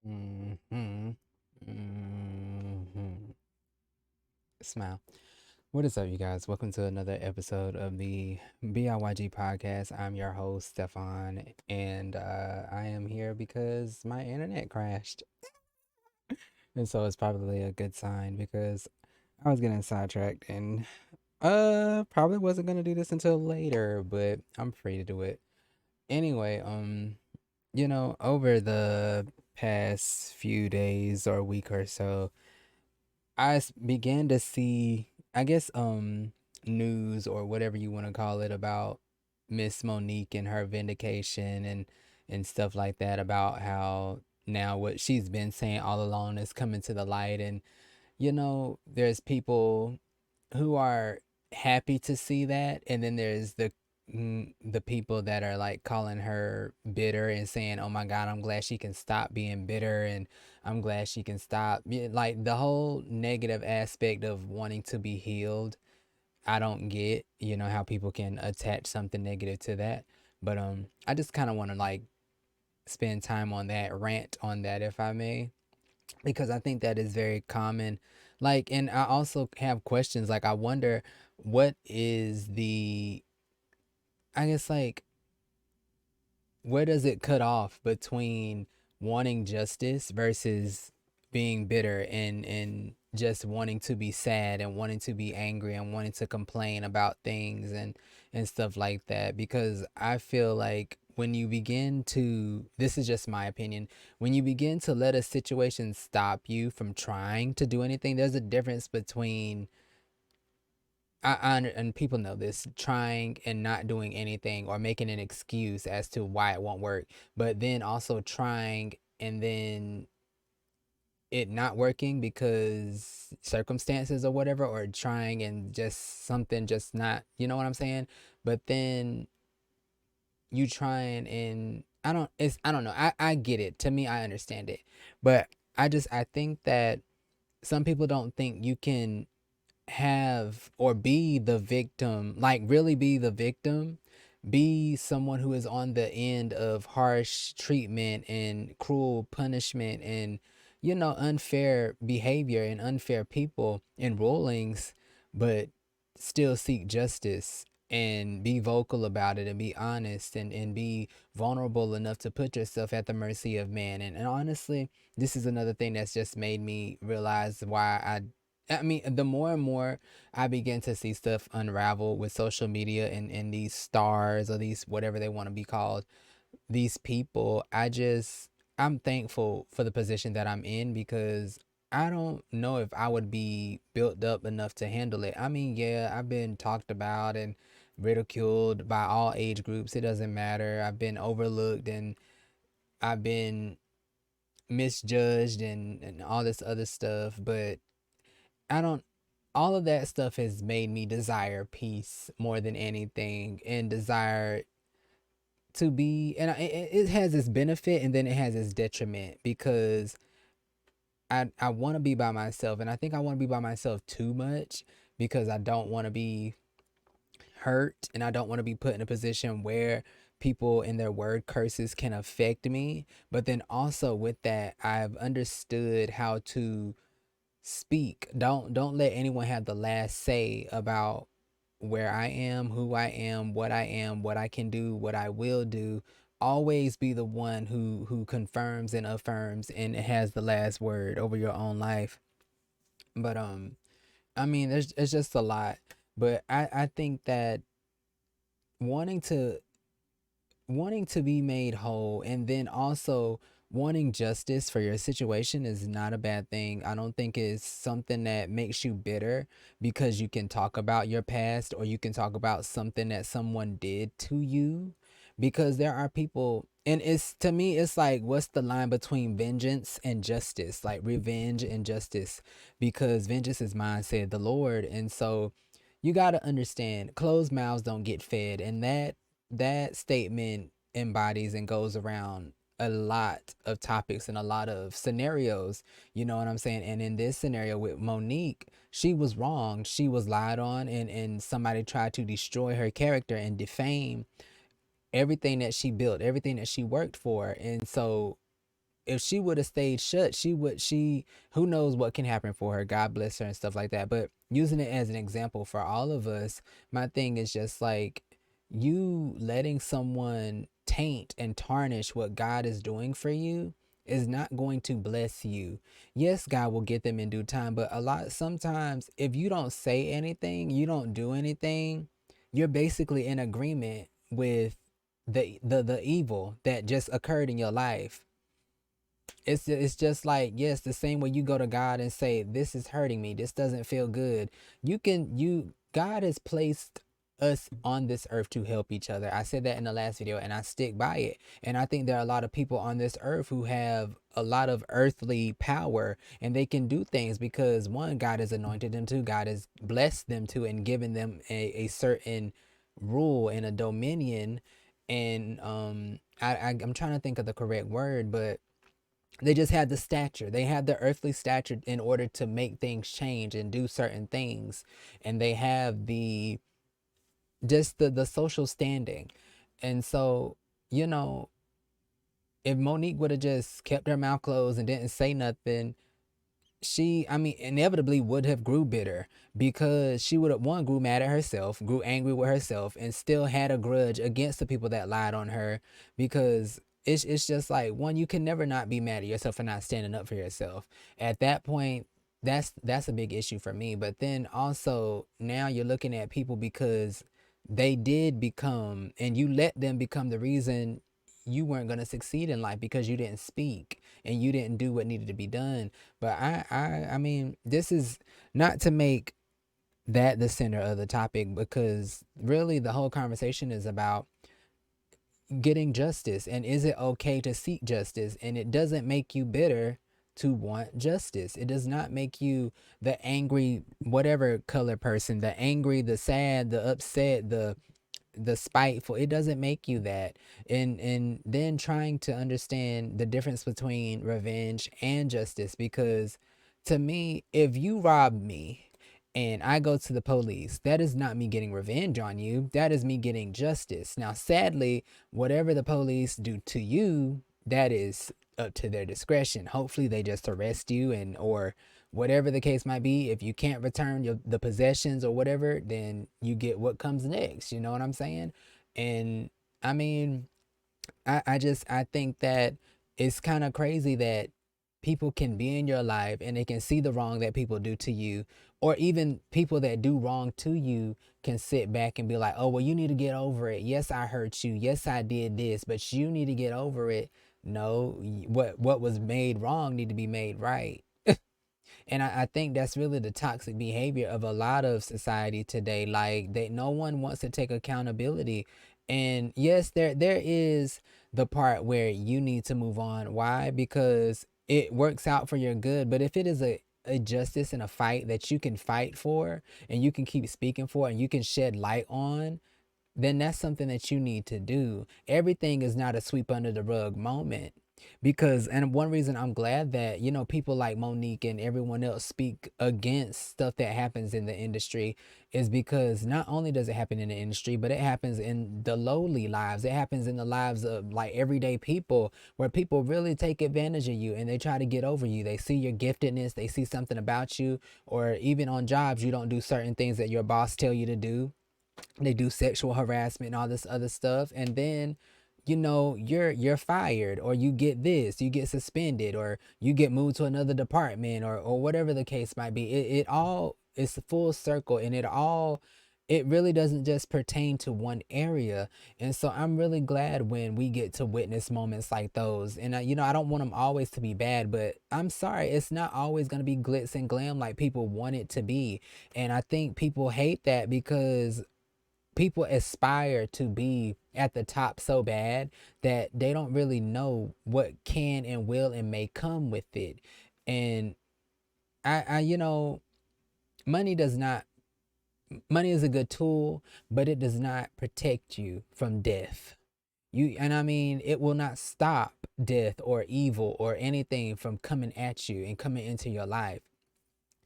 Hmm. Hmm. Smile. What is up, you guys? Welcome to another episode of the BIYG podcast. I'm your host, Stefan, and I am here because my internet crashed. And so it's probably a good sign because I was getting sidetracked and probably wasn't gonna do this until later, but I'm free to do it. Anyway, over the past few days or week or so, began to see, I guess, news or whatever you want to call it about Miss Monique and her vindication and stuff like that about how now what she's been saying all along is coming to the light. And there's people who are happy to see that, and then there's the people that are like calling her bitter and saying, "Oh my God, I'm glad she can stop being bitter, and I'm glad she can stop." Yeah, like the whole negative aspect of wanting to be healed. I don't get, how people can attach something negative to that. But I just kind of want to like spend time on that, rant on that, if I may, because I think that is very common. Like, and I also have questions. Like, I wonder what is I guess, like, where does it cut off between wanting justice versus being bitter and just wanting to be sad and wanting to be angry and wanting to complain about things and stuff like that? Because I feel like when you begin to, this is just my opinion, when you begin to let a situation stop you from trying to do anything, there's a difference between and people know this, trying and not doing anything or making an excuse as to why it won't work, but then also trying and then it not working because circumstances or whatever, or trying and just something just not, you know what I'm saying? But then you trying and I don't know. I get it. To me, I understand it. But I think that some people don't think you can have or be the victim, like really be the victim, be someone who is on the end of harsh treatment and cruel punishment and, unfair behavior and unfair people and rulings, but still seek justice and be vocal about it and be honest and be vulnerable enough to put yourself at the mercy of man. And honestly, this is another thing that's just made me realize why I mean, the more and more I begin to see stuff unravel with social media and these stars or these whatever they want to be called, these people, I'm thankful for the position that I'm in because I don't know if I would be built up enough to handle it. I mean, yeah, I've been talked about and ridiculed by all age groups. It doesn't matter. I've been overlooked and I've been misjudged and all this other stuff, but I don't, all of that stuff has made me desire peace more than anything and desire to be, and it has its benefit and then it has its detriment because I want to be by myself, and I think I want to be by myself too much because I don't want to be hurt and I don't want to be put in a position where people and their word curses can affect me. But then also with that, I've understood how to speak. Don't let anyone have the last say about where I am, what I can do, what I will do. Always be the one who confirms and affirms and has the last word over your own life. But I mean, there's it's just a lot. But I think that wanting to wanting to be made whole and then also wanting justice for your situation is not a bad thing. I don't think it's something that makes you bitter because you can talk about your past or you can talk about something that someone did to you, because there are people, and it's, to me it's like, what's the line between vengeance and justice, like revenge and justice? Because vengeance is mine, said the Lord. And so you got to understand, closed mouths don't get fed, and that statement embodies and goes around a lot of topics and a lot of scenarios, you know what I'm saying? And in this scenario with Monique, she was wrong, she was lied on, and somebody tried to destroy her character and defame everything that she built, everything that she worked for. And so if she would have stayed shut, she who knows what can happen for her. God bless her and stuff like that. But using it as an example for all of us, my thing is just like you letting someone taint and tarnish what God is doing for you is not going to bless you. Yes, God will get them in due time, but sometimes if you don't say anything, you don't do anything, you're basically in agreement with the evil that just occurred in your life. It's just like, yes, the same way you go to God and say, this is hurting me, this doesn't feel good. You God has placed us on this earth to help each other. I said that in the last video and I stick by it. And I think there are a lot of people on this earth who have a lot of earthly power and they can do things because one, God has anointed them to, God has blessed them to, and given them a certain rule and a dominion. And I'm trying to think of the correct word, but they just had the stature, they had the earthly stature in order to make things change and do certain things. And they have the just the social standing. And so, you know, if Monique would have just kept her mouth closed and didn't say nothing, she, I mean, inevitably would have grew bitter because she would have, one, grew mad at herself, grew angry with herself, and still had a grudge against the people that lied on her. Because it's just like, one, you can never not be mad at yourself for not standing up for yourself. At that point, that's a big issue for me. But then also now you're looking at people because they did become, and you let them become the reason you weren't going to succeed in life because you didn't speak and you didn't do what needed to be done. But I mean, this is not to make that the center of the topic, because really the whole conversation is about getting justice, and is it okay to seek justice? And it doesn't make you bitter to want justice. It does not make you the angry whatever color person, the angry, the sad, the upset, the spiteful. It doesn't make you that. And then trying to understand the difference between revenge and justice, because to me, if you rob me and I go to the police, that is not me getting revenge on you, that is me getting justice. Now sadly, whatever the police do to you, that is up to their discretion. Hopefully they just arrest you, and or whatever the case might be. If you can't return the possessions or whatever, then you get what comes next. You know what I'm saying? And I mean, I think that it's kind of crazy that people can be in your life and they can see the wrong that people do to you, or even people that do wrong to you can sit back and be like, oh well, you need to get over it. Yes, I hurt you, yes I did this, but you need to get over it. No, what was made wrong need to be made right. And I think that's really the toxic behavior of a lot of society today. Like, they, no one wants to take accountability. And yes, there is the part where you need to move on. Why? Because it works out for your good. But if it is a justice and a fight that you can fight for and you can keep speaking for and you can shed light on, then that's something that you need to do. Everything is not a sweep under the rug moment. Because, and one reason I'm glad that, you know, people like Monique and everyone else speak against stuff that happens in the industry, is because not only does it happen in the industry, but it happens in the lowly lives. It happens in the lives of like everyday people, where people really take advantage of you and they try to get over you. They see your giftedness, they see something about you, or even on jobs, you don't do certain things that your boss tell you to do. They do sexual harassment and all this other stuff, and then, you know, you're fired, or you get this, you get suspended, or you get moved to another department, or whatever the case might be. It all is full circle, and it really doesn't just pertain to one area. And so I'm really glad when we get to witness moments like those. And you know, I don't want them always to be bad, but I'm sorry, it's not always going to be glitz and glam like people want it to be. And I think people hate that because people aspire to be at the top so bad that they don't really know what can and will and may come with it. And you know, money does not, money is a good tool, but it does not protect you from death. And I mean, it will not stop death or evil or anything from coming at you and coming into your life.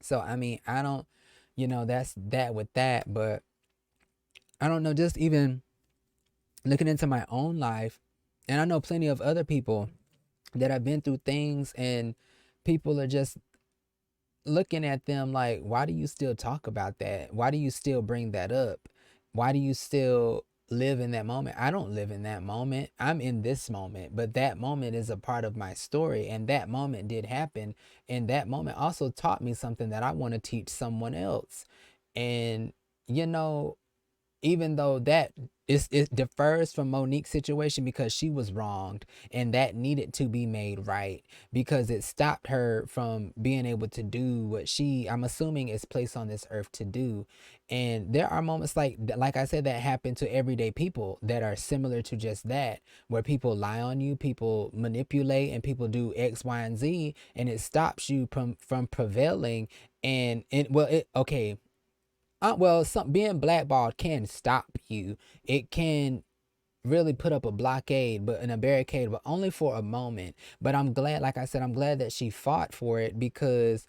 So I mean, I don't, you know, that's that with that. But I don't know, just even looking into my own life, and I know plenty of other people that have been through things, and people are just looking at them like, why do you still talk about that? Why do you still bring that up? Why do you still live in that moment? I don't live in that moment. I'm in this moment, but that moment is a part of my story, and that moment did happen, and that moment also taught me something that I want to teach someone else. And you know, even though that it differs from Monique's situation because she was wronged, and that needed to be made right because it stopped her from being able to do what she, I'm assuming, is placed on this earth to do. And there are moments like I said, that happen to everyday people that are similar to just that, where people lie on you, people manipulate, and people do X, Y, and Z, and it stops you from prevailing. And it, well, it, okay, well, some being blackballed can stop you. It can really put up a blockade, but in a barricade, but only for a moment. But I'm glad, like I said, I'm glad that she fought for it because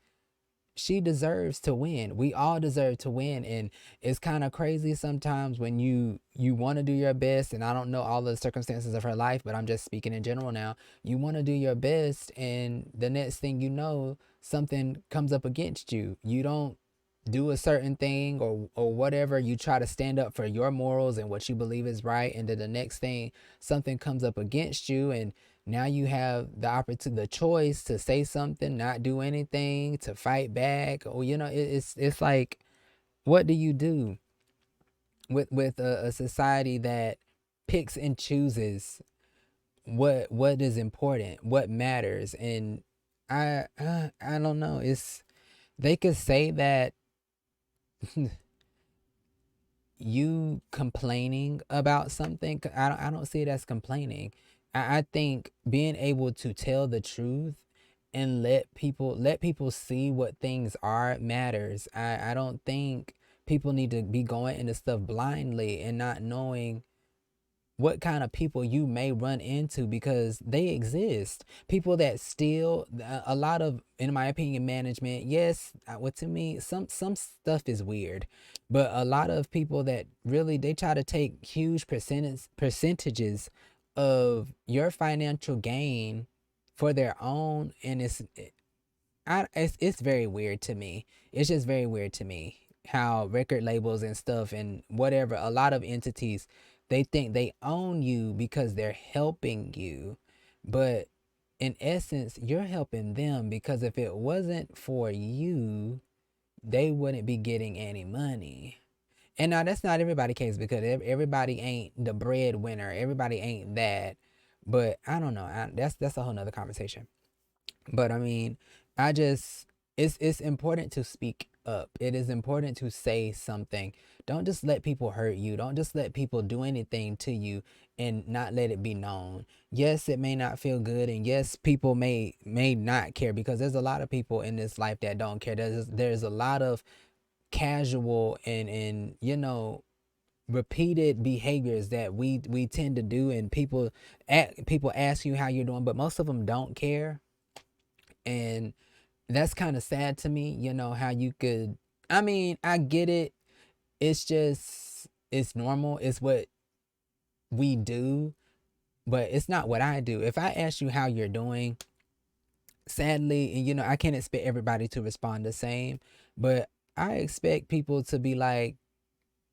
she deserves to win. We all deserve to win. And it's kind of crazy sometimes when you want to do your best, and I don't know all the circumstances of her life, but I'm just speaking in general now. You want to do your best, and the next thing you know, something comes up against you. You don't do a certain thing, or whatever, you try to stand up for your morals and what you believe is right, and then the next thing, something comes up against you, and now you have the opportunity, the choice to say something, not do anything, to fight back, or it's like, what do you do with a society that picks and chooses what is important, what matters? And I don't know. It's, they could say that you complaining about something, I don't see it as complaining. I think being able to tell the truth and let people see what things are matters. I don't think people need to be going into stuff blindly and not knowing what kind of people you may run into, because they exist. People that steal, a lot of, in my opinion, management. Yes, what, to me, some stuff is weird, but a lot of people that really, they try to take huge percentages of your financial gain for their own, and it's very weird to me. It's just very weird to me how record labels and stuff and whatever, a lot of entities, they think they own you because they're helping you. But in essence, you're helping them, because if it wasn't for you, they wouldn't be getting any money. And now that's not everybody's case, because everybody ain't the breadwinner. Everybody ain't that. But I don't know. That's a whole nother conversation. But I mean, I just, it's important to speak up. It is important to say something. Don't just let people hurt you. Don't just let people do anything to you and not let it be known. Yes, it may not feel good, and yes, people may not care, because there's a lot of people in this life that don't care. There's a lot of casual and repeated behaviors that we tend to do, and people ask you how you're doing, but most of them don't care. And that's kind of sad to me, how you could, I mean, I get it. It's just, it's normal. It's what we do, but it's not what I do. If I ask you how you're doing, sadly, and I can't expect everybody to respond the same, but I expect people to be like,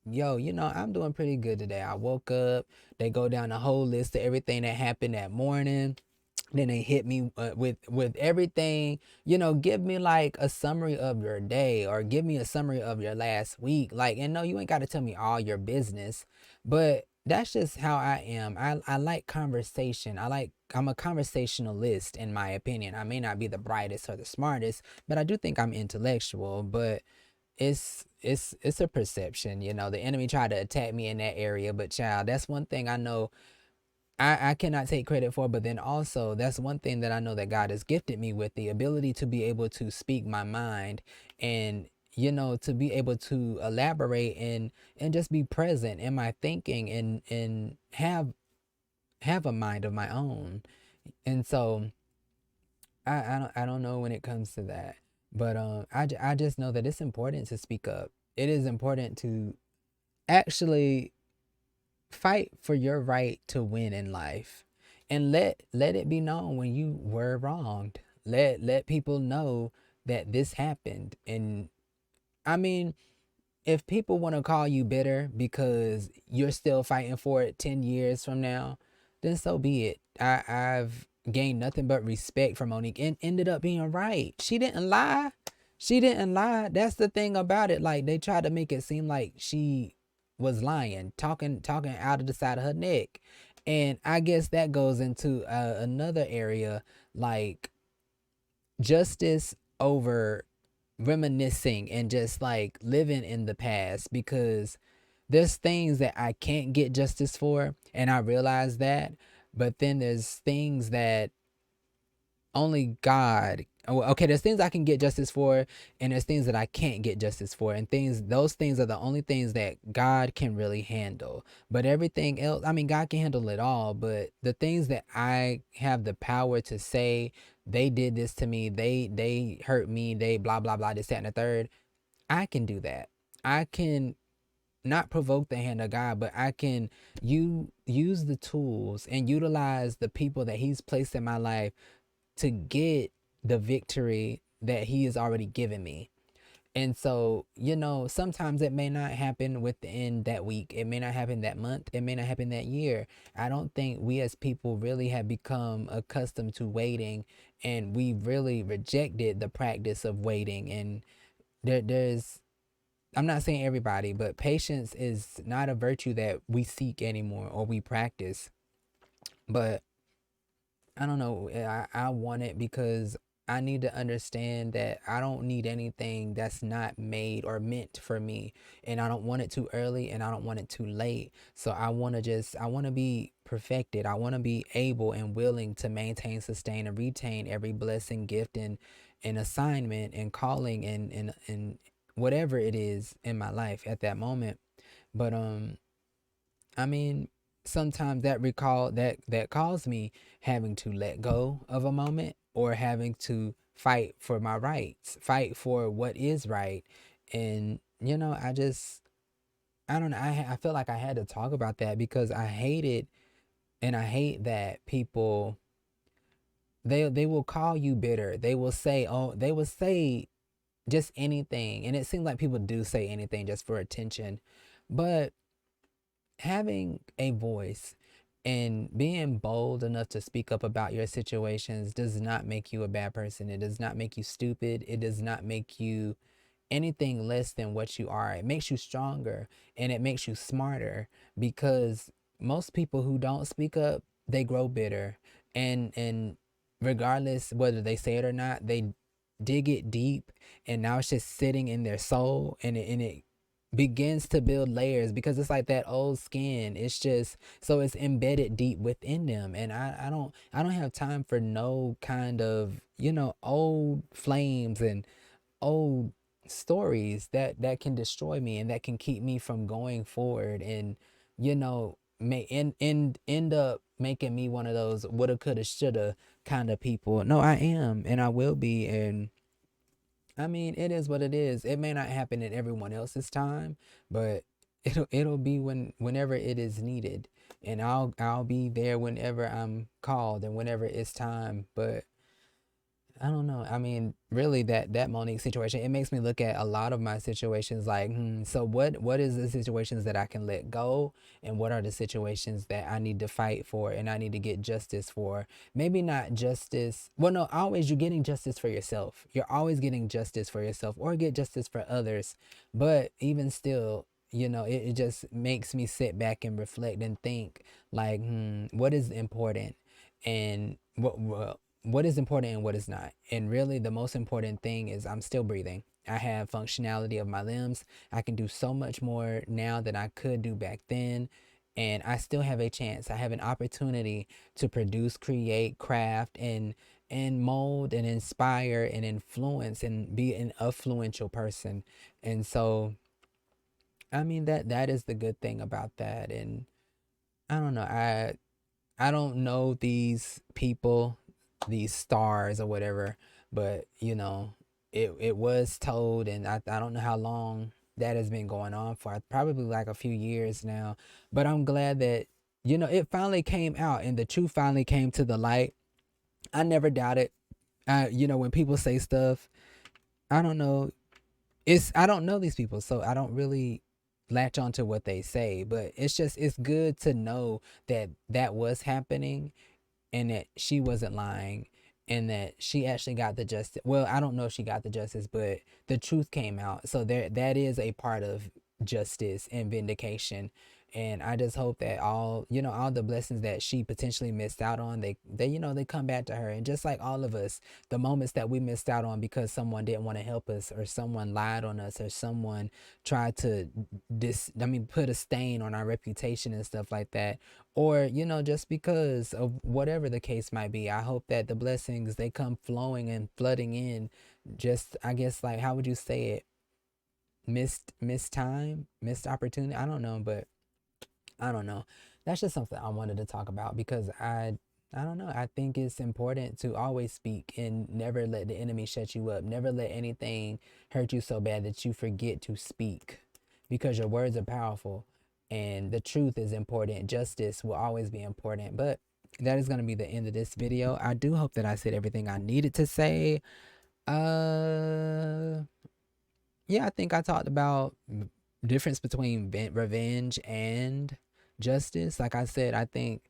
yo, I'm doing pretty good today. I woke up. They go down the whole list of everything that happened that morning. Then they hit me with everything. Give me like a summary of your day, or give me a summary of your last week. Like, and no, you ain't got to tell me all your business, but that's just how I am. I like conversation. I'm a conversationalist, in my opinion. I may not be the brightest or the smartest, but I do think I'm intellectual. But it's a perception. The enemy tried to attack me in that area, but child, that's one thing I know I cannot take credit for. But then also, that's one thing that I know that God has gifted me with, the ability to be able to speak my mind, and to be able to elaborate and just be present in my thinking, and have a mind of my own. And so I don't know when it comes to that, but I just know that it's important to speak up. It is important to actually fight for your right to win in life. and let it be known when you were wronged. Let people know that this happened. And I mean, if people want to call you bitter because you're still fighting for it 10 years from now, then so be it. I've gained nothing but respect for Monique and ended up being right. She didn't lie. She didn't lie. That's the thing about it. Like, they tried to make it seem like she was lying, talking out of the side of her neck. And I guess that goes into another area, like justice over reminiscing and just like living in the past, because there's things that I can't get justice for, and I realize that. But then there's things that only God. Okay, there's things I can get justice for, and there's things that I can't get justice for, and those things are the only things that God can really handle. But everything else, I mean, God can handle it all. But the things that I have the power to say, they did this to me, they hurt me, they blah blah blah, this that and the third. I can do that. I can not provoke the hand of God, but I can use the tools and utilize the people that He's placed in my life to get the victory that He has already given me. And so, sometimes it may not happen within that week. It may not happen that month. It may not happen that year. I don't think we as people really have become accustomed to waiting, and we really rejected the practice of waiting. And there's I'm not saying everybody, but patience is not a virtue that we seek anymore or we practice. But I don't know. I want it because I need to understand that I don't need anything that's not made or meant for me. And I don't want it too early and I don't want it too late. So I want to be perfected. I want to be able and willing to maintain, sustain, and retain every blessing, gift, and assignment and calling and whatever it is in my life at that moment. But I mean, sometimes that calls me having to let go of a moment or having to fight for my rights, fight for what is right. And I don't know. I feel like I had to talk about that because I hate it, and I hate that people, they will call you bitter. They will say just anything, and it seems like people do say anything just for attention. But having a voice and being bold enough to speak up about your situations does not make you a bad person. It does not make you stupid. It does not make you anything less than what you are. It makes you stronger and it makes you smarter, because most people who don't speak up, they grow bitter. And regardless whether they say it or not, they dig it deep, and now it's just sitting in their soul, and it begins to build layers because it's like that old skin. It's just so it's embedded deep within them. And I don't have time for no kind of, old flames and old stories that can destroy me and that can keep me from going forward, and may end up making me one of those woulda coulda shoulda kind of people. No, I am and I will be. And I mean, it is what it is. It may not happen in everyone else's time, but it'll be whenever it is needed, and I'll be there whenever I'm called and whenever it's time. But I don't know. I mean, really, that Monique situation, it makes me look at a lot of my situations like, so what is the situations that I can let go, and what are the situations that I need to fight for and I need to get justice for? Maybe not justice. Well, no, always you're getting justice for yourself. You're always getting justice for yourself or get justice for others. But even still, it just makes me sit back and reflect and think like, what is important, and what is important and what is not. And really, the most important thing is I'm still breathing. I have functionality of my limbs. I can do so much more now than I could do back then. And I still have a chance. I have an opportunity to produce, create, craft, and mold and inspire and influence and be an influential person. And so, I mean, that is the good thing about that. And I don't know. I don't know these people, these stars or whatever, but it was told, and I don't know how long that has been going on for. Probably like a few years now. But I'm glad that it finally came out and the truth finally came to the light. I never doubted. When people say stuff, I don't know. I don't know these people, so I don't really latch on to what they say. But it's good to know that that was happening and that she wasn't lying and that she actually got the justice. Well, I don't know if she got the justice, but the truth came out. So that is a part of justice and vindication. And I just hope that all the blessings that she potentially missed out on, they come back to her. And just like all of us, the moments that we missed out on because someone didn't want to help us or someone lied on us or someone tried to put a stain on our reputation and stuff like that, or just because of whatever the case might be, I hope that the blessings, they come flowing and flooding in. Just, I guess, like, how would you say it? Missed time, missed opportunity, I don't know. But I don't know. That's just something I wanted to talk about because I don't know. I think it's important to always speak and never let the enemy shut you up. Never let anything hurt you so bad that you forget to speak, because your words are powerful and the truth is important. Justice will always be important. But that is going to be the end of this video. I do hope that I said everything I needed to say. Uh yeah, I think I talked about difference between revenge and justice. Like I said, I think,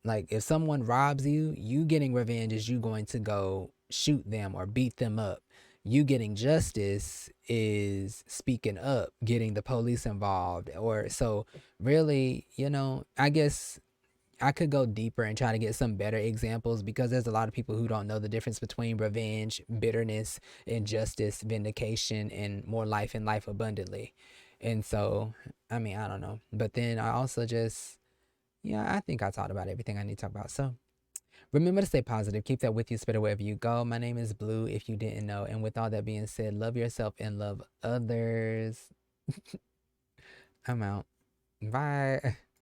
like, if someone robs you, you getting revenge is you going to go shoot them or beat them up. You getting justice is speaking up, getting the police involved. Or so really, I guess I could go deeper and try to get some better examples, because there's a lot of people who don't know the difference between revenge, bitterness, injustice, vindication, and more life and life abundantly. And so, I don't know. But then I also just, yeah, I think I talked about everything I need to talk about. So remember to stay positive. Keep that with you. Spread it wherever you go. My name is Blue, if you didn't know. And with all that being said, love yourself and love others. I'm out. Bye.